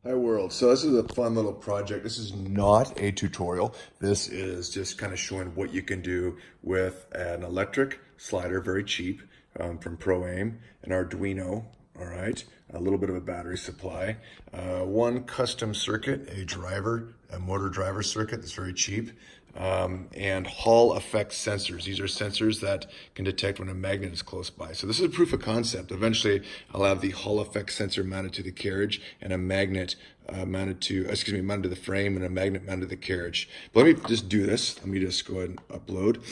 Hi world. So this is a fun little project. This is not a tutorial. This is just kind of showing what you can do with an electric slider, very cheap, from Pro-Aim, an Arduino, all right, a little bit of a battery supply, one custom circuit, a motor driver circuit that's very cheap, and Hall effect sensors. These are sensors that can detect when a magnet is close by. So this is a proof of concept. Eventually, I'll have the Hall effect sensor mounted to the carriage and a magnet mounted to the frame and a magnet mounted to the carriage. But let me just do this. Let me just go ahead and upload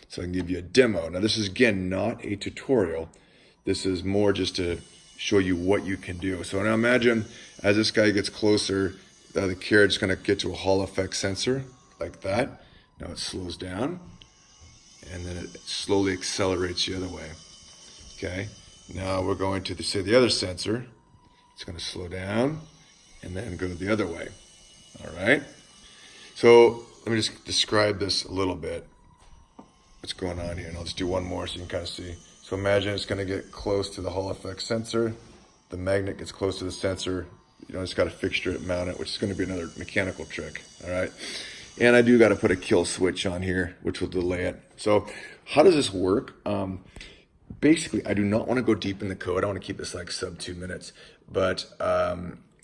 so I can give you a demo. Now this is, again, not a tutorial. This is more just to show you what you can do. So now imagine as this guy gets closer, the carriage is going to get to a Hall effect sensor like that. Now it slows down, and then it slowly accelerates the other way. Okay, now we're going to say the other sensor. It's going to slow down, and then go the other way. All right. So let me just describe this a little bit. What's going on here? And I'll just do one more so you can kind of see. So imagine it's going to get close to the Hall effect sensor. The magnet gets close to the sensor. You know, it's got a fixture to mount it, which is going to be another mechanical trick. All right. And I do got to put a kill switch on here, which will delay it. So how does this work? Basically, I do not want to go deep in the code. I want to keep this like sub 2 minutes. But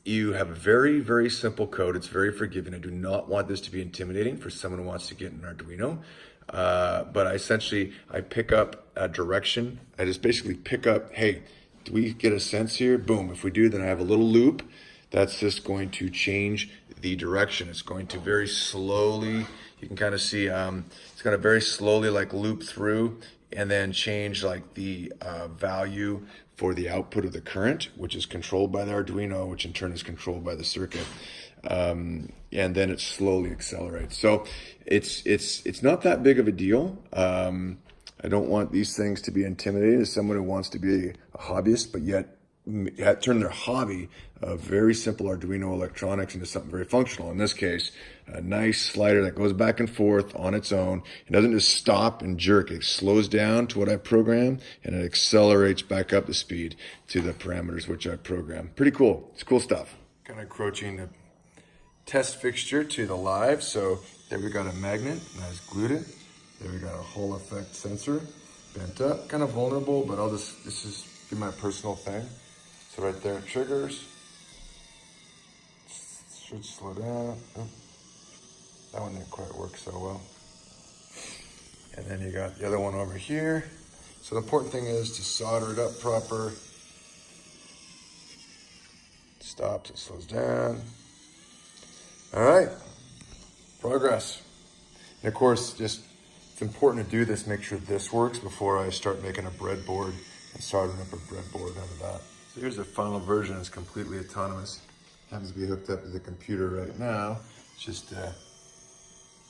you have a very, very simple code. It's very forgiving. I do not want this to be intimidating for someone who wants to get an Arduino. But I pick up a direction. I just basically pick up, hey, do we get a sense here? Boom. If we do, then I have a little loop that's just going to change the direction. It's going to very slowly, you can kind of see, it's going to very slowly like loop through and then change like the value for the output of the current, which is controlled by the Arduino, which in turn is controlled by the circuit. And then it slowly accelerates. So it's not that big of a deal. I don't want these things to be intimidating as someone who wants to be a hobbyist, but yet turn their hobby of very simple Arduino electronics into something very functional. In this case, a nice slider that goes back and forth on its own. It doesn't just stop and jerk. It slows down to what I program, and it accelerates back up the speed to the parameters which I program. Pretty cool. It's cool stuff. Kind of approaching the test fixture to the live. So there we got a magnet, and I just glued it. There we got a Hall effect sensor, bent up, kind of vulnerable, but this is my personal thing. So right there, it triggers. Should slow down. Oh, that one didn't quite work so well. And then you got the other one over here. So the important thing is to solder it up proper. Stops, it slows down. All right, progress. And of course, it's important to do this, make sure this works before I start making a breadboard and soldering up a breadboard out of that. So here's the final version. It's completely autonomous. Happens to be hooked up to the computer right now. Just to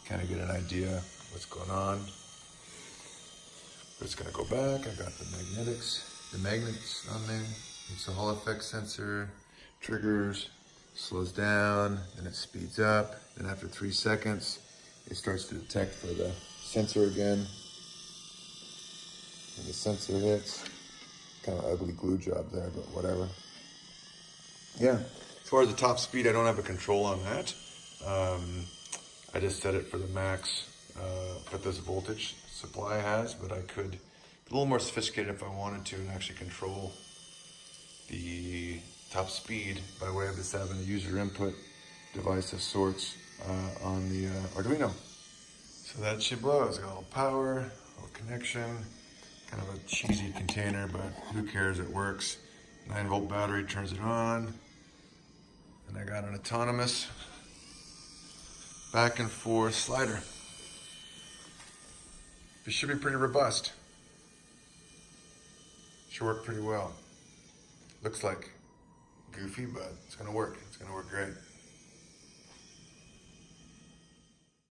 kind of get an idea of what's going on. But it's gonna go back. I got the magnets on there. It's a Hall effect sensor, triggers, slows down, then it speeds up. Then after 3 seconds, it starts to detect for the sensor again. And the sensor hits. Kind of ugly glue job there, but whatever. Yeah, as far as the top speed, I don't have a control on that. I just set it for the max that this voltage supply has, but I could be a little more sophisticated if I wanted to and actually control the top speed by way of just having a user input device of sorts on the Arduino. So that should blow. It's got a little power, a little connection, kind of a cheesy container, but who cares, it works. 9-volt battery turns it on. And I got an autonomous back and forth slider. It should be pretty robust. Should work pretty well. Looks like goofy, but it's gonna work. It's gonna work great.